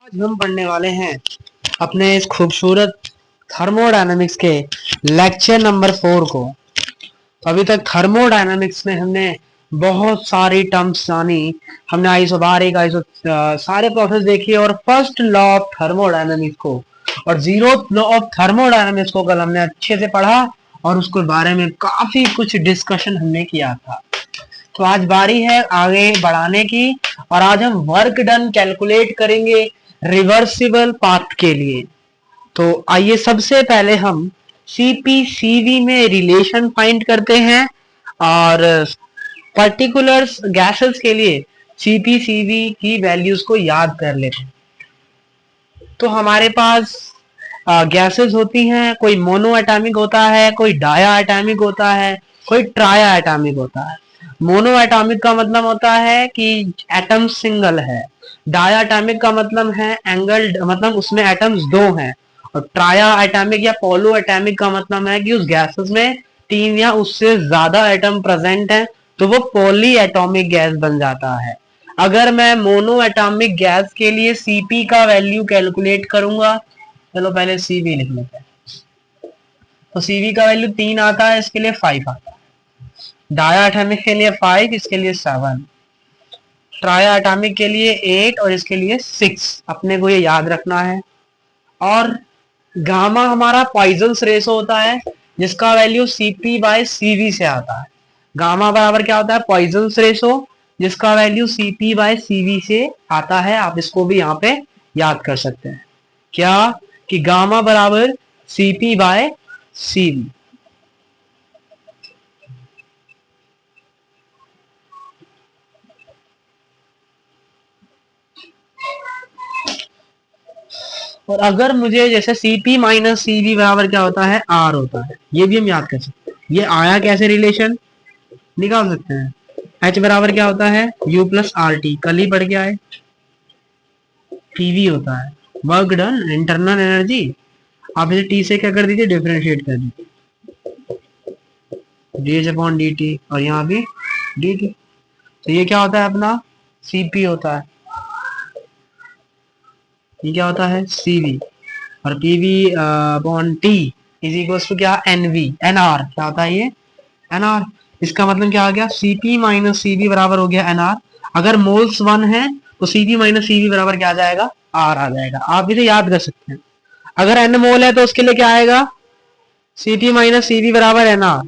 आज हम पढ़ने वाले हैं अपने इस खूबसूरत थर्मोडायनामिक्स के लेक्चर नंबर 4 को। अभी तक थर्मोडायनामिक्स में हमने बहुत सारी टर्म्स जानी, हमने आइसोबारिक सारे प्रोसेस देखी और फर्स्ट लॉ ऑफ थर्मोडायनामिक्स को और जीरोथ लॉ ऑफ थर्मोडायनामिक्स को कल हमने अच्छे से पढ़ा और उसके बारे में काफी कुछ डिस्कशन हमने किया था। तो आज बारी है आगे बढ़ाने की और आज हम वर्क डन कैलकुलेट करेंगे रिवर्सिबल पाथ के लिए। तो आइए सबसे पहले हम सीपीसीवी में रिलेशन फाइंड करते हैं और पर्टिकुलर गैसेस के लिए सीपीसीवी की वैल्यूज को याद कर लेते हैं। तो हमारे पास गैसेस होती हैं, कोई मोनो एटॉमिक होता है, कोई डाया एटॉमिक होता है, कोई ट्राया एटॉमिक होता है। मोनो एटॉमिक का मतलब होता है कि एटम सिंगल है, डाया एटॉमिक का मतलब है एंगल, मतलब उसमें एटम्स दो हैं, और ट्राया एटॉमिक या पॉलो एटॉमिक का मतलब है कि उस गैसेस में 3 या उससे ज्यादा एटम प्रेजेंट हैं, तो वो पॉली एटॉमिक गैस बन जाता है। अगर मैं मोनो एटॉमिक गैस के लिए सीपी का वैल्यू कैलकुलेट करूंगा, चलो पहले सीवी लिख लेते हैं। तो सीवी का वैल्यू 3 आता है, इसके लिए 5 आता है। डाया एटॉमिक के लिए 5, इसके लिए 7। ट्राया एटॉमिक के लिए 8 और इसके लिए 6। अपने को ये याद रखना है। और गामा हमारा पॉइजन्स रेशो होता है जिसका वैल्यू सीपी बाय सीवी से आता है। गामा बराबर क्या होता है? पॉइजन्स रेशो, जिसका वैल्यू सीपी बाय सीवी से आता है। आप इसको भी यहाँ पे याद कर सकते हैं, क्या कि गामा बराबर सीपी बाय सीवी। और अगर मुझे जैसे सीपी माइनस सीवी बराबर क्या होता है? आर होता है। ये भी हम याद कर सकते हैं। ये आया कैसे रिलेशन निकाल सकते हैं। एच बराबर क्या होता है? यू प्लस आर टी, कल ही पढ़ के आए। पीवी होता है वर्क डन, इंटरनल एनर्जी। आप इसे टी से क्या कर दीजिए? डिफरेंशिएट कर दीजिए, D H upon D T, और यहाँ भी डी टी। तो ये क्या होता है? अपना सीपी होता है। ये क्या होता है? सीवी। और PV upon T is equals to क्या? NV, NR. क्या होता है ये? एनआर। इसका मतलब क्या आ गया? सीपी माइनस सीवी बराबर हो गया एनआर। अगर मोल्स 1 है तो सीपी माइनस सीवी बराबर क्या आ जाएगा? आर आ जाएगा। आप इसे याद कर सकते हैं। अगर एन मोल है तो उसके लिए क्या आएगा? सीपी माइनस सीवी बराबर एनआर।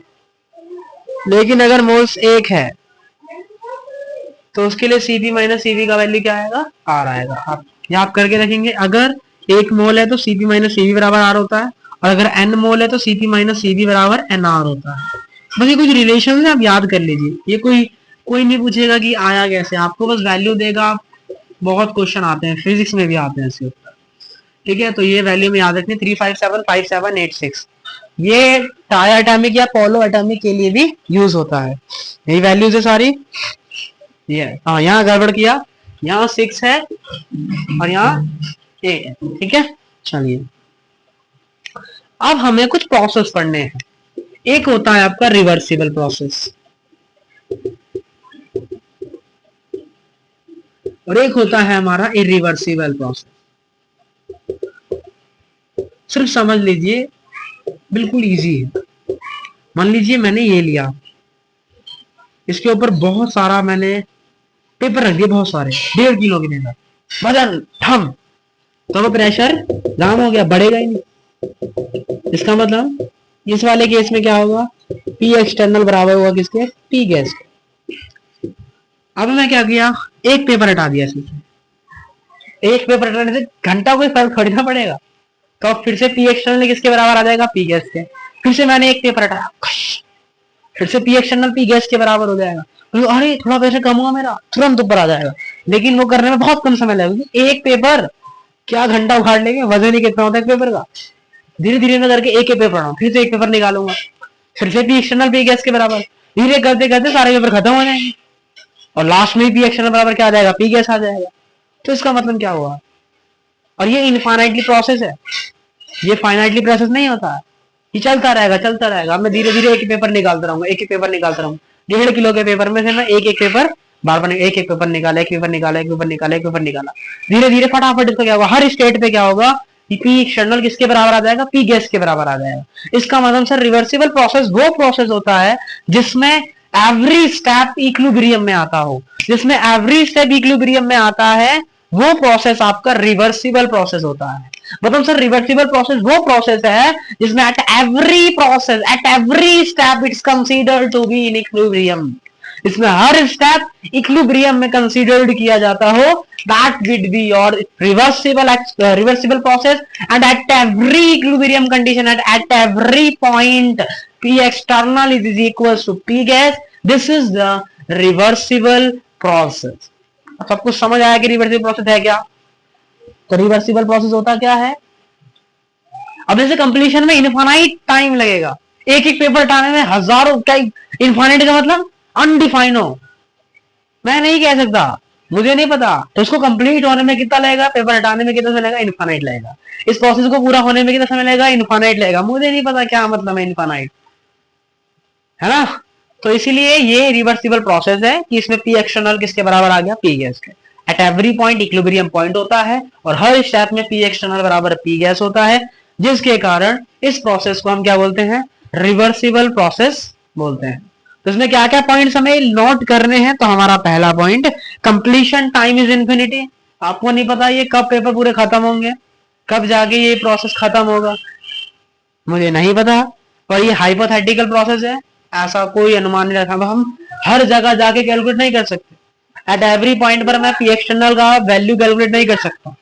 लेकिन अगर मोल्स 1 है तो उसके लिए सीपी माइनस सीवी का वैल्यू क्या आएगा? आर आएगा। आप याद करके रखेंगे। अगर 1 मोल है तो सीपी माइनस सीवी बराबर आर होता है, और अगर एन मोल है तो सीपी माइनस सीवी बराबर एन आर होता है। बस ये कुछ रिलेशन है, आप याद कर लीजिए। ये कोई नहीं पूछेगा कि आया कैसे, आपको बस वैल्यू देगा। बहुत क्वेश्चन आते हैं, फिजिक्स में भी आते हैं इसके ऊपर। ठीक है, तो ये वैल्यू में याद रखनी, 357 5786। ये टाई एटॉमिक या पोलो एटॉमिक के लिए भी यूज होता है। यही वैल्यूज है सारी। ये हाँ, यहाँ गड़बड़ किया, यहाँ 6 है और यहाँ 8 है। ठीक है, चलिए अब हमें कुछ प्रोसेस पढ़ने हैं। एक होता है आपका रिवर्सिबल प्रोसेस और एक होता है हमारा इरिवर्सिबल प्रोसेस। सिर्फ समझ लीजिए, बिल्कुल इजी है। मान लीजिए मैंने ये लिया, इसके ऊपर बहुत सारा मैंने पेपर रख दिए, बहुत सारे 1.5 किलो के पेपर, वजन ठम, तो वो प्रेशर जाम हो गया, बढ़ेगा ही नहीं। इसका मतलब इस वाले केस में क्या होगा? पी एक्सटर्नल बराबर होगा किसके? पी गैस के। अब मैं क्या किया? एक पेपर हटा दिया इसमें। एक पेपर हटाने से घंटा कोई फर्क थोड़ी ना पड़ेगा। तो अब फिर से पी एक्सटर्नल किसके बराबर आ जाएगा? पी गैस के। फिर से मैंने एक पेपर हटाया, फिर से पी एक्सटर्नल पी गैस के बराबर हो जाएगा। तो अरे थोड़ा प्रेशर कम हुआ मेरा, तुरंत ऊपर आ जाएगा। लेकिन वो करने में बहुत कम समय लगेगा। एक पेपर क्या घंटा उखाड़ लेंगे, वजन ही कितना होता है पेपर का। धीरे धीरे ना करके एक पेपर पढ़ाऊं, फिर से एक पेपर निकालूंगा, फिर से पी एक्सटर्नल पी गैस के बराबर। धीरे करते करते सारे पेपर खत्म हो जाएंगे और लास्ट में पी एक्सटर्नल बराबर क्या आ जाएगा? पी गैस आ जाएगा। तो इसका मतलब क्या हुआ? और ये इनफाइनाइटली प्रोसेस है, ये फाइनाइटली प्रोसेस नहीं होता है। ये चलता रहेगा चलता रहेगा। मैं धीरे धीरे एक पेपर निकालता रहूंगा, एक एक पेपर निकालता रहूंगा। 1.5 किलो के पेपर में से मैं एक एक पेपर बार बार एक एक पेपर निकाला, एक पेपर निकाला, एक पेपर निकाला, एक पेपर निकाला, धीरे धीरे फटाफट इसका क्या होगा, हर स्टेट पे क्या होगा, पी एक्सटर्नल किसके बराबर आ जाएगा, पी गैस के बराबर आ जाएगा। इसका मतलब सर रिवर्सिबल प्रोसेस वो प्रोसेस होता है जिसमें एवरी स्टेप इक्विलिब्रियम में आता हो, जिसमें एवरी स्टेप इक्विलिब्रियम में आता है, वो प्रोसेस आपका रिवर्सिबल प्रोसेस होता है। मतलब सर रिवर्सिबल प्रोसेस वो प्रोसेस है जिसमें at every process, at every step it's considered to be in equilibrium, इसमें हर स्टेप इक्विलिब्रियम में कंसीडर्ड किया जाता हो, that would be your reversible process, and at every equilibrium condition, at every point P external is equals to P gas, this is the reversible process। सब कुछ समझ आया कि रिवर्सिबल प्रोसेस है क्या? तो रिवर्सिबल प्रोसेस होता क्या है? अब जैसे कंप्लीशन में इनफाइनाइट टाइम लगेगा, एक एक पेपर हटाने में हजारों, क्या इनफाइनाइट का मतलब अनडिफाइन हो, मैं नहीं कह सकता, मुझे नहीं पता, तो इसको कंप्लीट होने में कितना लगेगा, पेपर हटाने में कितना समय लगेगा, इनफाइनाइट लगेगा। इस प्रोसेस को पूरा होने में कितना समय लगेगा, इनफाइनाइट लगेगा। मुझे नहीं पता क्या मतलब है इनफाइनाइट, है ना? तो इसीलिए ये रिवर्सिबल प्रोसेस है कि इसमें पी एक्सटर्नल किसके बराबर आ गया, पी गैस के। At every point equilibrium point होता है और हर स्टेप में पी एक्सटर्नल बराबर पी गैस होता है, जिसके कारण इस प्रोसेस को हम क्या बोलते हैं, रिवर्सिबल प्रोसेस बोलते हैं। तो इसमें क्या क्या पॉइंट्स हमें नोट करने हैं? तो हमारा पहला point, completion time is infinity. आपको नहीं पता ये कब पेपर पूरे खत्म होंगे, कब जाके ये प्रोसेस खत्म होगा, मुझे नहीं पता, और ये हाइपोथेटिकल प्रोसेस है, ऐसा कोई अनुमान नहीं रखा, हम हर जगह जाके कैलकुलेट नहीं कर सकते। एट एवरी पॉइंट पर मैं पी एक्सटर्नल का वैल्यू कैलकुलेट नहीं कर सकता,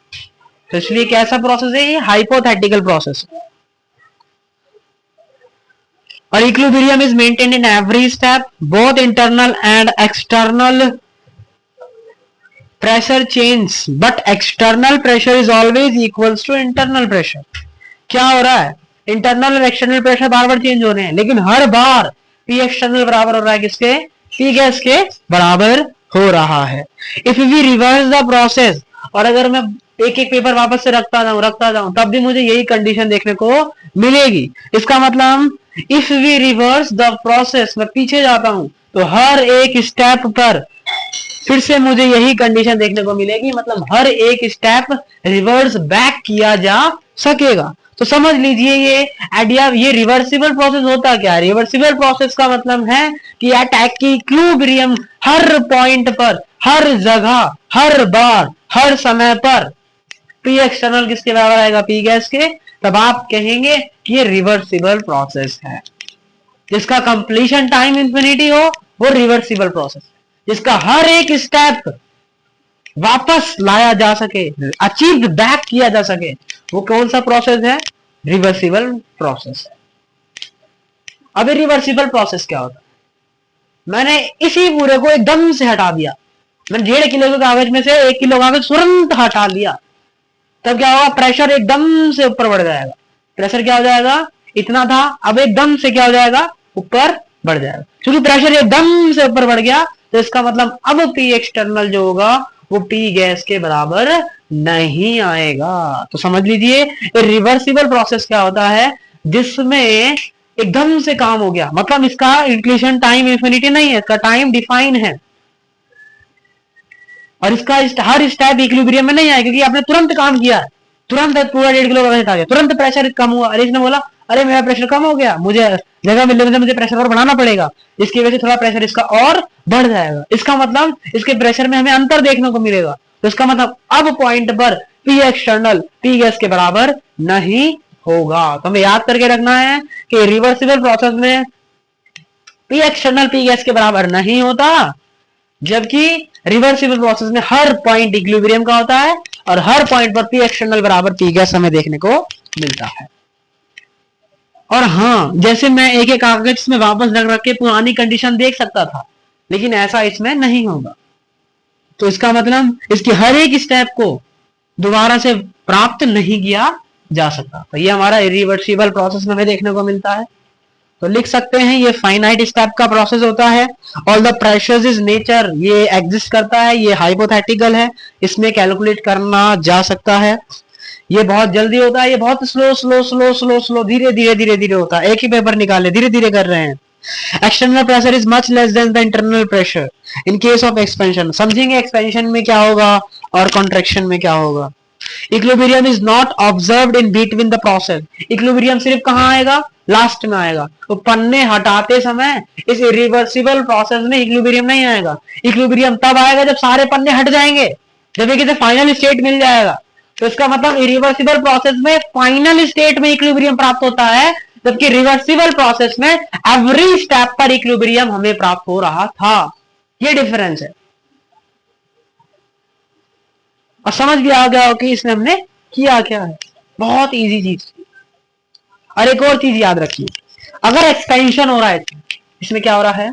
तो इसलिए कैसा प्रोसेस है ये, हाइपोथेटिकल प्रोसेस है। और equilibrium is maintained in every step, both internal and external pressure change, but external pressure is always equals to internal pressure. क्या हो रहा है, इंटरनल और एक्सटर्नल प्रेशर बार बार चेंज हो रहे हैं, लेकिन हर बार पी एक्सटर्नल बराबर हो रहा है किसके, पी गैस के बराबर हो रहा है। If we reverse the process, और अगर मैं एक एक पेपर वापस से रखता जाऊं तब भी मुझे यही कंडीशन देखने को मिलेगी। इसका मतलब if we reverse the process, मैं पीछे जाता हूं तो हर एक स्टेप पर फिर से मुझे यही कंडीशन देखने को मिलेगी, मतलब हर एक स्टेप रिवर्स बैक किया जा सकेगा। तो समझ लीजिए ये आइडिया, ये रिवर्सिबल प्रोसेस होता क्या है, रिवर्सिबल प्रोसेस का मतलब है कि अटैक की इक्विलिब्रियम हर पॉइंट पर, हर जगह, हर बार, हर समय पर पी एक्सटर्नल किसके बराबर आएगा, पी गैस के, तब आप कहेंगे कि ये रिवर्सिबल प्रोसेस है। जिसका कंप्लीशन टाइम इंफिनिटी हो वो रिवर्सिबल प्रोसेस, जिसका हर एक स्टेप वापस लाया जा सके, अचीव बैक किया जा सके, वो कौन सा प्रोसेस है, रिवर्सिबल प्रोसेस है। अभी रिवर्सिबल प्रोसेस क्या होता है, मैंने इसी पूरे को एकदम से हटा दिया, मैंने 1.5 किलो के कागज में से 1 किलो कागज तुरंत हटा लिया, तब क्या होगा, प्रेशर एकदम से ऊपर बढ़ जाएगा। प्रेशर क्या हो जाएगा, इतना था, अब एकदम से क्या हो जाएगा, ऊपर बढ़ जाएगा। क्योंकि प्रेशर एकदम से ऊपर बढ़ गया तो इसका मतलब अब पी एक्सटर्नल जो होगा वो पी गैस के बराबर नहीं आएगा। तो समझ लीजिए रिवर्सिबल प्रोसेस क्या होता है, जिसमें एकदम से काम हो गया, मतलब इसका इंक्लूशन टाइम इंफिनिटी नहीं है, इसका टाइम डिफाइन है, और इसका हर स्टेप इक्विलिब्रियम में नहीं आएगा, क्योंकि आपने तुरंत काम किया, तुरंत पूरा 1.5 किलो का हटा दिया, तुरंत प्रेशर कम हुआ, अरे इसने बोला अरे मेरा प्रेशर कम हो गया, मुझे जगह मिलने में मुझे प्रेशर और बढ़ाना पड़ेगा, इसकी वजह से थोड़ा प्रेशर इसका और बढ़ जाएगा। इसका मतलब इसके प्रेशर में हमें अंतर देखने को मिलेगा, तो इसका मतलब अब पॉइंट पर पी एक्सटर्नल पी गैस के बराबर नहीं होगा। तो हमें याद करके रखना है कि रिवर्सिबल प्रोसेस में पी एक्सटर्नल पी गैस के बराबर नहीं होता, जबकि रिवर्सिबल प्रोसेस में हर पॉइंट इक्विलिब्रियम का होता है और हर पॉइंट पर पी एक्सटर्नल बराबर पी गैस हमें देखने को मिलता है। और हाँ, जैसे मैं एक एक कागज में वापस रख के पुरानी कंडीशन देख सकता था, लेकिन ऐसा इसमें नहीं होगा। तो इसका मतलब इसकी हर एक स्टेप को दोबारा से प्राप्त नहीं किया जा सकता। तो ये हमारा इरिवर्सिबल प्रोसेस में हमें देखने को मिलता है। तो लिख सकते हैं ये फाइनाइट स्टेप का प्रोसेस होता है। All the pressures is nature, ये एग्जिस्ट करता है, ये हाइपोथेटिकल है, इसमें कैलकुलेट करना जा सकता है। ये बहुत जल्दी होता है, ये बहुत slow slow slow slow slow धीरे धीरे धीरे धीरे होता है। एक ही पेपर निकाले, धीरे धीरे कर रहे हैं, external pressure is much less than the internal pressure in case of expansion. समझेंगे एक्सपेंशन में क्या होगा और कॉन्ट्रैक्शन में क्या होगा। Equilibrium is not observed in between the process. Equilibrium सिर्फ कहां आएगा, लास्ट में आएगा। तो पन्ने हटाते समय इस इरिवर्सिबल प्रोसेस में इक्विलिब्रियम नहीं आएगा। इक्विलिब्रियम तब आएगा जब सारे पन्ने हट जाएंगे, जब एक फाइनल स्टेट मिल जाएगा। तो इसका मतलब इरिवर्सिबल प्रोसेस में फाइनल स्टेट में इक्विलिब्रियम प्राप्त होता है, जबकि रिवर्सिबल प्रोसेस में एवरी स्टेप पर इक्विलिब्रियम हमें प्राप्त हो रहा था। ये डिफरेंस है। और समझ भी आ गया हो कि इसमें हमने किया क्या है। बहुत इजी चीज। और एक और चीज याद रखिए, अगर एक्सपेंशन हो रहा है इसमें क्या हो रहा है,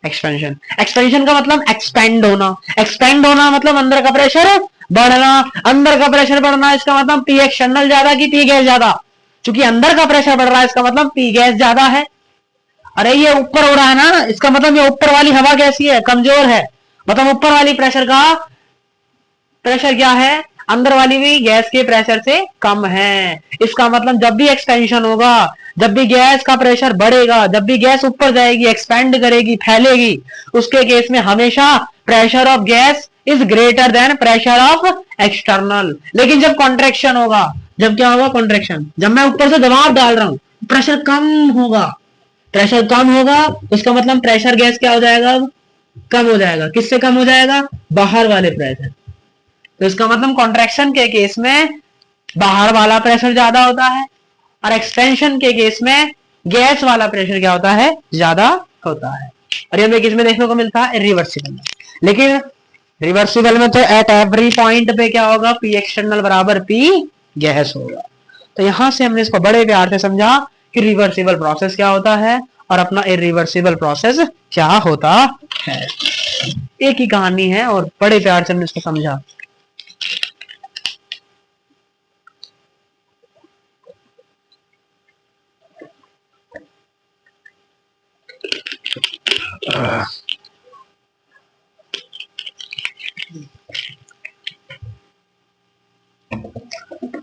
एक्सपेंशन। एक्सपेंशन का मतलब एक्सपेंड होना। एक्सपेंड होना मतलब अंदर का प्रेशर बढ़ना। अंदर का प्रेशर बढ़ना इसका मतलब पी एक्सटर्नल ज्यादा कि पी गैस ज्यादा। क्योंकि अंदर का प्रेशर बढ़ रहा है इसका मतलब पी गैस ज्यादा है। अरे ये ऊपर हो रहा है ना, इसका मतलब ये ऊपर वाली हवा कैसी है, कमजोर है। मतलब ऊपर वाली प्रेशर का प्रेशर क्या है, अंदर वाली भी गैस के प्रेशर से कम है। इसका मतलब जब भी एक्सपेंशन होगा, जब भी गैस का प्रेशर बढ़ेगा, जब भी गैस ऊपर जाएगी, एक्सपेंड करेगी, फैलेगी, उसके केस में हमेशा pressure of gas is greater than pressure of external. लेकिन जब कॉन्ट्रैक्शन होगा, जब क्या होगा, कॉन्ट्रैक्शन, जब मैं ऊपर से दबाव डाल रहा हूं, प्रेशर कम होगा। प्रेशर कम होगा उसका मतलब प्रेशर गैस क्या हो जाएगा, कम हो जाएगा। किससे कम हो जाएगा, बाहर वाले प्रेशर। तो इसका मतलब कॉन्ट्रैक्शन के केस में बाहर वाला प्रेशर ज्यादा होता है, और एक्सपेंशन के केस में गैस वाला प्रेशर क्या होता है, ज्यादा होता है। और ये हमें किस में देखने को मिलता है, रिवर्सिबल में। लेकिन रिवर्सिबल में तो एट एवरी पॉइंट पे क्या होगा, पी एक्सटर्नल बराबर पी गैस होगा। तो यहां से हमने इसको बड़े प्यार से समझा कि रिवर्सिबल प्रोसेस क्या होता है और अपना इरिवर्सिबल प्रोसेस क्या होता है। एक ही कहानी है और बड़े प्यार से हमने इसको समझा।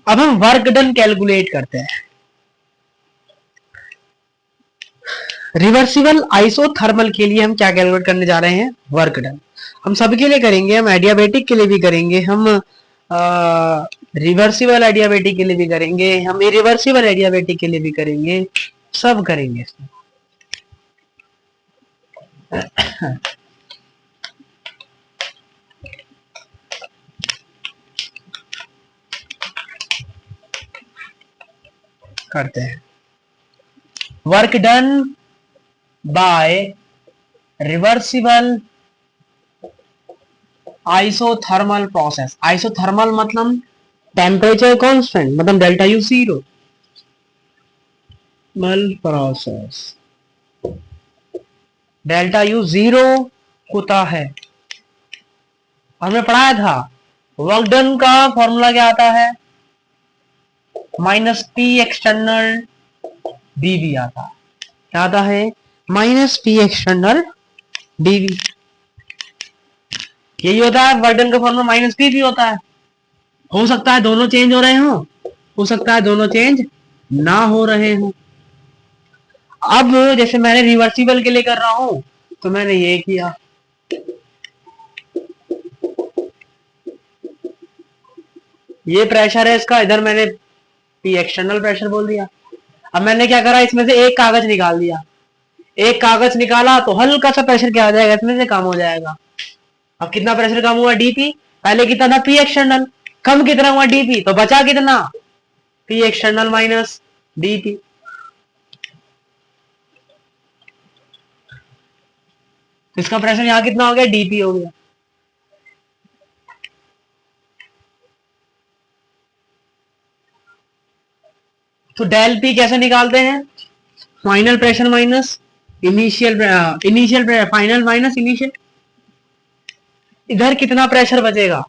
अब हम वर्क डन कैलकुलेट करते हैं। रिवर्सिबल आइसोथर्मल के लिए हम क्या कैलकुलेट करने जा रहे हैं, वर्क डन। हम सबके लिए करेंगे, हम एडियाबेटिक के लिए भी करेंगे, हम रिवर्सिबल एडियाबेटिक के लिए भी करेंगे, हम इरिवर्सिबल एडियाबेटिक के लिए भी करेंगे, सब करेंगे इसमें। करते हैं work done by reversible isothermal process. Isothermal मतलब टेम्परेचर कांस्टेंट, मतलब डेल्टा यू जीरो मल प्रोसेस। डेल्टा यू जीरो होता है, हमने पढ़ाया था। वर्क डन का फॉर्मूला क्या आता है, माइनस पी एक्सटर्नल डीवी आता है। क्या आता है, माइनस पी एक्सटर्नल डीवी। यही होता है वर्क डन का फॉर्मूला, माइनस पी भी होता है। हो सकता है दोनों चेंज हो रहे हो सकता है दोनों चेंज ना हो रहे हो। अब जैसे मैंने रिवर्सिबल के लिए कर रहा हूं तो मैंने ये किया, ये प्रेशर है इसका, इधर मैंने पी एक्सटर्नल प्रेशर बोल दिया। अब मैंने क्या करा, इसमें से एक कागज निकाल दिया। एक कागज निकाला तो हल्का सा प्रेशर क्या हो जाएगा, इसमें से कम हो जाएगा। अब कितना प्रेशर कम हुआ, डीपी। पहले कितना था, पी एक्सटर्नल। कम कितना हुआ, डीपी। तो बचा कितना, पी एक्सटर्नल माइनस डीपी। इसका प्रेशर यहां कितना हो गया, डीपी हो गया। तो डेल पी कैसे निकालते हैं, final pressure minus initial final minus initial. इधर कितना प्रेशर बचेगा,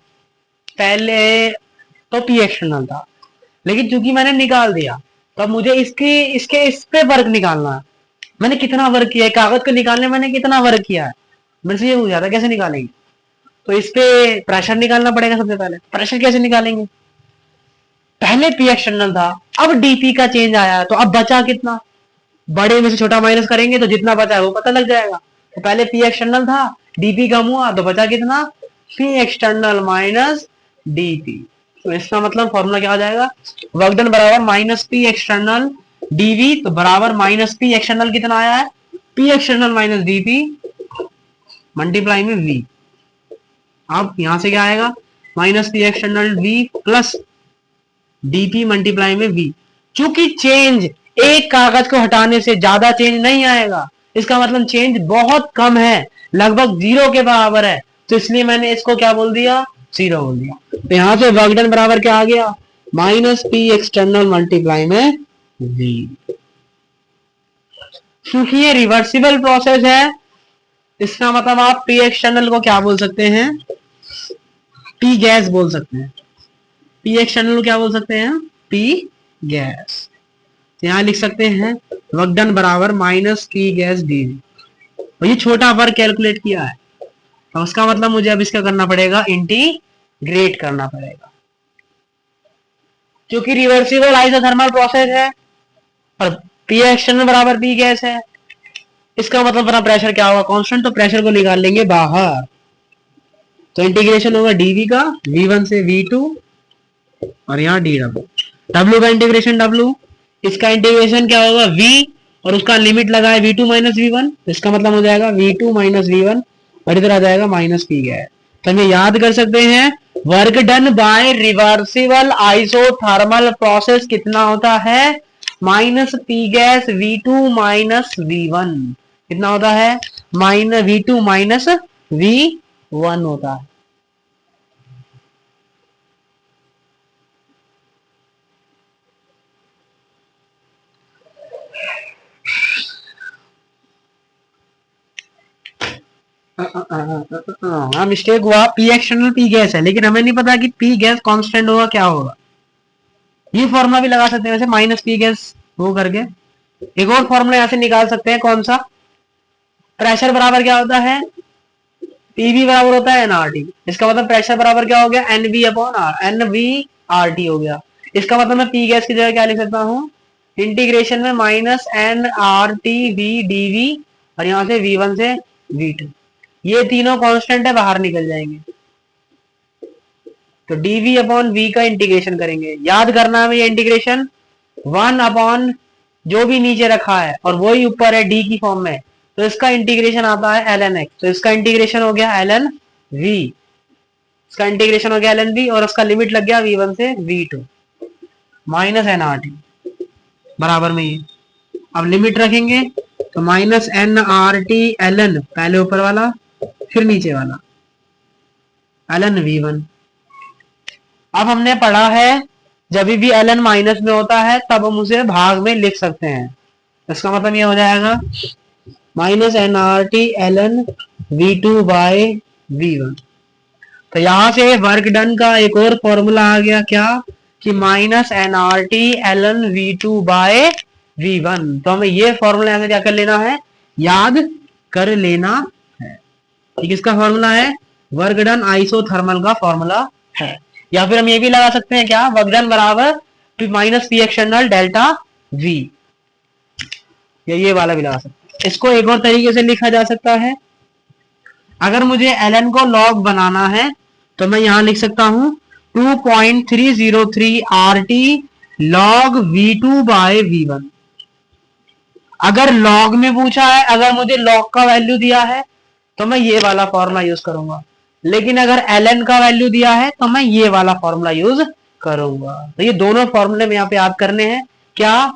पहले तो पी एक्सटर्नल था, लेकिन चूंकि मैंने निकाल दिया तो अब मुझे इस पे वर्क निकालना है। मैंने कितना वर्क किया है, कागज को निकालने मैंने कितना वर्क किया है, मेरे से ये हो जाता कैसे निकालेंगे। तो इस पे प्रेशर निकालना पड़ेगा। सबसे पहले प्रेशर कैसे निकालेंगे, पहले पी एक्सटर्नल था, अब डीपी का चेंज आया, तो अब बचा कितना, बड़े में से छोटा माइनस करेंगे तो जितना बचा है वो पता लग जाएगा। तो पहले पी एक्सटर्नल था, डीपी कम हुआ तो बचा कितना, पी एक्सटर्नल माइनस डीपी। तो इसका मतलब फॉर्मूला क्या हो जाएगा, वर्क डन बराबर माइनस पी एक्सटर्नल डीवी, तो बराबर माइनस पी एक्सटर्नल कितना आया है, P external minus dP multiply में वी। अब यहां से क्या आएगा, minus P external V plus dP multiply में वी। क्योंकि चेंज एक कागज को हटाने से ज्यादा चेंज नहीं आएगा, इसका मतलब चेंज बहुत कम है, लगभग जीरो के बराबर है, तो इसलिए मैंने इसको क्या बोल दिया, जीरो बोल दिया। तो यहां से वर्क डन बराबर क्या आ गया, माइनस पी एक्सटर्नल मल्टीप्लाई में वी। क्योंकि ये रिवर्सिबल प्रोसेस है, इसका मतलब आप पी एक्सटर्नल को क्या बोल सकते हैं, पी गैस बोल सकते हैं। पी एक्सटर्नल को क्या बोल सकते हैं, पी गैस। यहां लिख सकते हैं वर्क डन बराबर माइनस पी गैस डीवी। और ये छोटा वर्क कैलकुलेट किया है, तो उसका मतलब मुझे अब इसका करना पड़ेगा, इंटीग्रेट करना पड़ेगा। क्योंकि रिवर्सिबल आइसोथर्मल प्रोसेस है और पी एक्सटर्नल बराबर पी गैस है, इसका मतलब अपना प्रेशर क्या होगा, कांस्टेंट, तो प्रेशर को निकाल लेंगे बाहर। तो इंटीग्रेशन होगा डीवी का V1 से V2 और यहाँ डी डब्ल्यू, डब्ल्यू का इंटीग्रेशन डब्ल्यू, इसका इंटीग्रेशन क्या होगा V और उसका लिमिट लगा है V2 माइनस V1, इसका मतलब हो जाएगा V2 माइनस V1 और इधर आ जाएगा माइनस पी गैस। तो हम ये याद कर सकते हैं work done by reversible isothermal process कितना होता है, minus P gas V2 minus V1 कितना होता है, माइनस V2 माइनस V1 होता है। हाँ मिस्टेक हुआ, पी एक्सटर्नल पी गैस है, लेकिन हमें नहीं पता कि पी गैस कांस्टेंट होगा क्या होगा। ये फॉर्मूला भी लगा सकते हैं वैसे, माइनस पी गैस वो करके। एक और फॉर्मूला यहां से निकाल सकते हैं, कौन सा, प्रेशर बराबर क्या होता है, पीवी बराबर होता है एनआरटी। इसका मतलब प्रेशर बराबर क्या हो गया, nV upon R, nV RT हो गया। इसका मतलब मैं पी गैस की जगह क्या लिख सकता हूँ, इंटीग्रेशन में minus n R T V dV और यहां से V1 से V2, ये तीनों कांस्टेंट है, बाहर निकल जाएंगे। तो dv अपॉन वी का इंटीग्रेशन करेंगे, याद करना है ये इंटीग्रेशन 1 अपॉन जो भी नीचे रखा है और वही ऊपर है d की फॉर्म में, तो इसका इंटीग्रेशन आता है ln x। तो इसका इंटीग्रेशन हो गया ln v, इसका इंटीग्रेशन हो गया ln v और उसका लिमिट लग गया V1 से V2 minus n R T बराबर में ये। अब लिमिट रखेंगे तो minus n R T L, पहले ऊपर वाला फिर नीचे वाला ln V1। अब हमने पढ़ा है जब भी ln माइनस में होता है तब हम उसे भाग में लिख सकते हैं, इसका मतलब ये हो जाएगा minus n R T ln V2 by V1। तो यहां से वर्क डन का एक और फॉर्मूला आ गया क्या, कि minus n R T ln V2 by V1। तो हमें ये फॉर्मूला यहां से क्या कर लेना है, याद कर लेना है। ठीक, इसका फॉर्मूला है वर्क डन आइसोथर्मल का फॉर्मूला है। या फिर हम ये भी लगा सकते हैं क्या, वर्क डन बराबर minus P external delta we, या ये वाला भी लगा सकते हैं। इसको एक और तरीके से लिखा जा सकता है, अगर मुझे एलन को लॉग बनाना है तो मैं यहां लिख सकता हूं 2.303 RT log V2 by V1। अगर लॉग में पूछा है, अगर मुझे लॉग का वैल्यू दिया है तो मैं ये वाला फॉर्मूला यूज करूंगा, लेकिन अगर ln का वैल्यू दिया है तो मैं ये वाला फॉर्मूला यूज करूंगा। तो ये दोनों फॉर्मूले में यहाँ पे याद करने हैं। क्या,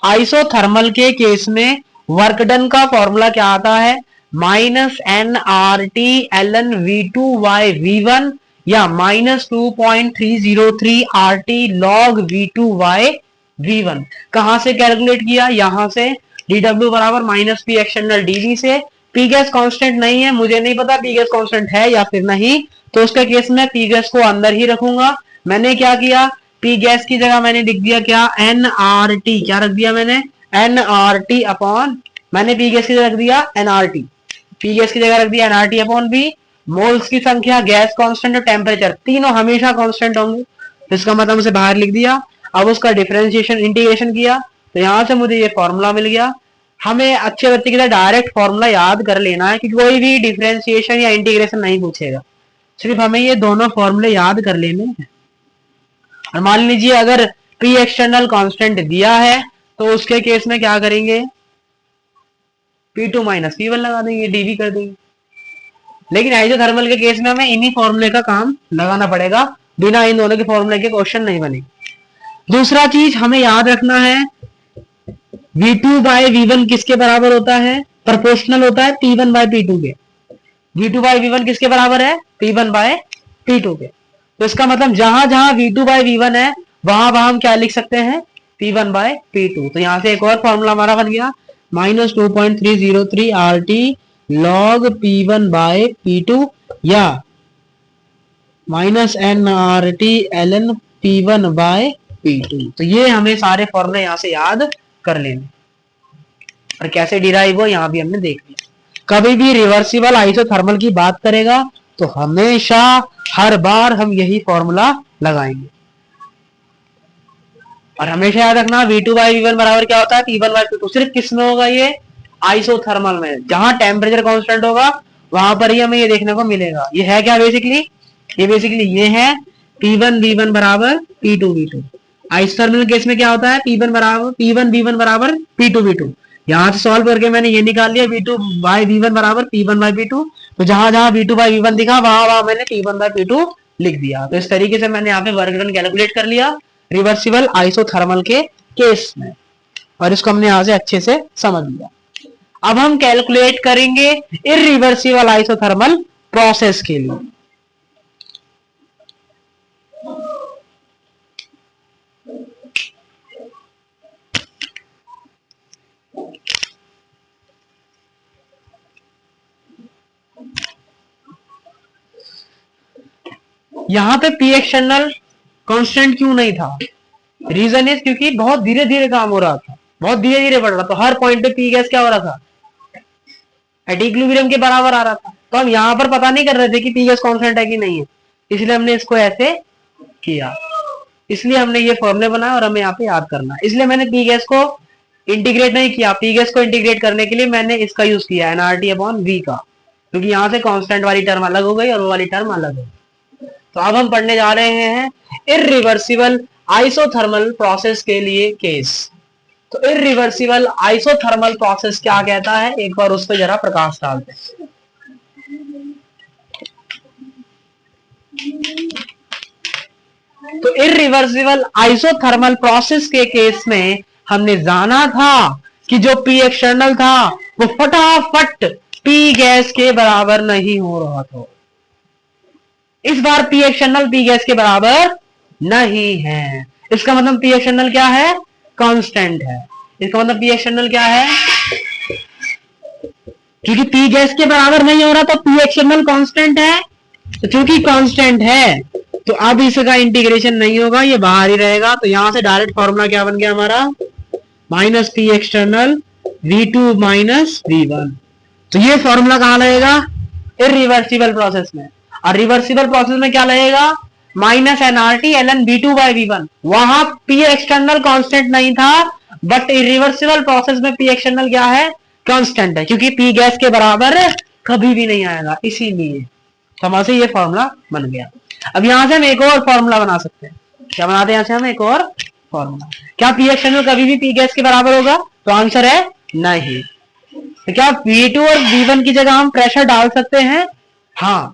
आइसोथर्मल के केस में वर्क डन का फॉर्मूला क्या आता है, minus n R T ln V2 by V1 या minus 2.303 RT log V2 by V1। कहां से कैलकुलेट किया, यहां से dw बराबर माइनस पी एक्सटर्नल dv से। पी गैस कांस्टेंट नहीं है, मुझे नहीं पता पी गैस कांस्टेंट है या फिर नहीं, तो उसके केस में पी गैस को अंदर ही रखूंगा। मैंने क्या किया, पी गैस की जगह मैंने लिख दिया क्या, एन आर टी, क्या रख दिया मैंने, एन आर टी अपॉन, मैंने पी गैस की जगह रख दिया n R T, P gas की जगह रख दिया n R T upon B. Moles की संख्या, गैस कांस्टेंट और टेम्परेचर तीनों हमेशा कांस्टेंट होंगे, तो इसका मतलब उसे बाहर लिख दिया। अब उसका डिफरेंशिएशन इंटीग्रेशन किया तो यहां से मुझे ये फॉर्मूला मिल गया हमें अच्छे बच्चे की तरह डायरेक्ट फॉर्मूला याद कर लेना है, क्योंकि कोई भी डिफरेंशिएशन या इंटीग्रेशन नहीं पूछेगा, सिर्फ हमें ये दोनों फॉर्मूले याद कर लेने हैं। और मान लीजिए अगर पी एक्सटर्नल कांस्टेंट दिया है तो उसके केस में क्या करेंगे, P2 माइनस P1 लगा देंगे, डीवी कर देंगे। लेकिन आइसोथर्मल के केस में हमें इन्हीं फॉर्मूले का काम लगाना पड़ेगा, बिना इन दोनों के फॉर्मूले के क्वेश्चन नहीं बनेगा। दूसरा चीज हमें याद रखना है, V2 बाय V1 किसके बराबर होता है, प्रोपोर्शनल होता है P1 बाय P2 के। V2 बाय V1 किसके बराबर है, P1 बाय P2 के। तो इसका मतलब जहां जहां V2 बाय V1 है वहां वहां हम क्या लिख सकते हैं, P1 बाय P2। तो यहां से एक और फॉर्मूला हमारा बन गया, -2.303 RT log P1 bye P2 या -nRT ln P1 bye P2। तो ये हमें सारे फॉर्मूले यहां से याद कर लेने, और कैसे डिराइव हो यहां भी हमने देख लिया। कभी भी रिवर्सिबल आइसोथर्मल की बात करेगा तो हमेशा हर बार हम यही फॉर्मूला लगाएंगे। और हमेशा याद रखना V2 बाई V1 बराबर क्या होता है, P1 बाई P2। सिर्फ किस में होगा ये, आइसोथर्मल में। जहां टेम्परेचर कांस्टेंट होगा वहां पर ही हमें ये देखने को मिलेगा। ये है क्या बेसिकली, ये बेसिकली ये है P1 V1 बराबर P2 V2। आइसोथर्मल केस में क्या होता है, P1 बराबर P1 V1 बराबर P2 V2। यहां से सॉल्व करके मैंने ये निकाल लिया V2 बाई V1 बराबर P1 बाई P2। तो जहां जहां V2 बाई V1 दिखा वहां वहां मैंने P1 बाई P2 लिख दिया। तो इस तरीके से मैंने यहाँ पे वर्क डन कैलकुलेट कर लिया रिवर्सिबल आइसोथर्मल के केस में, और इसको हमने यहां से अच्छे से समझ लिया। अब हम कैलकुलेट करेंगे इरिवर्सिबल आइसोथर्मल प्रोसेस के लिए। यहां पे पी एक्सटर्नल कांस्टेंट क्यों नहीं था, रीजन इज क्योंकि बहुत धीरे धीरे काम हो रहा था, बहुत धीरे धीरे बढ़ रहा था। तो हर पॉइंट पे पी गैस क्या हो रहा था, इक्विलिब्रियम के बराबर आ रहा था। तो हम यहां पर पता नहीं कर रहे थे कि पी गैस कांस्टेंट है कि नहीं है, इसलिए हमने इसको ऐसे किया। इसलिए हमने ये फॉर्मूले बनाया और हमें यहाँ पे याद करना। इसलिए मैंने पी गैस को इंटीग्रेट नहीं किया, पी गैस को इंटीग्रेट करने के लिए मैंने इसका यूज किया एनआरटी अपॉन वी का, क्योंकि यहां से कांस्टेंट वाली टर्म अलग हो गई और वो वाली टर्म अलग हो गई। तो अब हम पढ़ने जा रहे हैं इरिवर्सिबल आइसोथर्मल प्रोसेस के लिए केस। तो इरिवर्सिबल आइसोथर्मल प्रोसेस क्या कहता है, एक बार उस पर जरा प्रकाश डालते हैं। तो इरिवर्सिबल आइसोथर्मल प्रोसेस के केस में हमने जाना था कि जो पी एक्सटर्नल था वो फटाफट पी गैस के बराबर नहीं हो रहा था। इस बार पी एक्सटर्नल पी गैस के बराबर नहीं है। इसका मतलब पी एक्सटर्नल क्या है, कांस्टेंट है। इसका मतलब पी एक्सटर्नल क्या है, क्योंकि पी गैस के बराबर नहीं हो रहा तो पी एक्सटर्नल कांस्टेंट है। तो क्योंकि कांस्टेंट है तो अब इसका इंटीग्रेशन नहीं होगा, ये बाहर ही रहेगा। तो यहां से डायरेक्ट फॉर्मूला क्या बन गया हमारा, minus P external V2 minus V1। तो ये फॉर्मूला कहां लगेगा, इरिवर्सिबल प्रोसेस में। और रिवर्सिबल प्रोसेस में क्या लगेगा, minus NRT LN V2 by V1। वहां पी एक्सटर्नल कांस्टेंट नहीं था, बट इरिवर्सिबल प्रोसेस में पी एक्सटर्नल क्या है, कांस्टेंट है, क्योंकि पी गैस के बराबर कभी भी नहीं आएगा, इसीलिए समझ से ये फॉर्मूला बन गया। अब यहां से हम एक और फॉर्मूला बना सकते हैं। क्या बनाते हैं, यहां से हम एक और फॉर्मूला। क्या पी एक्सटर्नल कभी भी पी गैस के बराबर होगा, तो आंसर है नहीं। तो क्या V2 और V1 की जगह हम प्रेशर डाल सकते हैं, हाँ।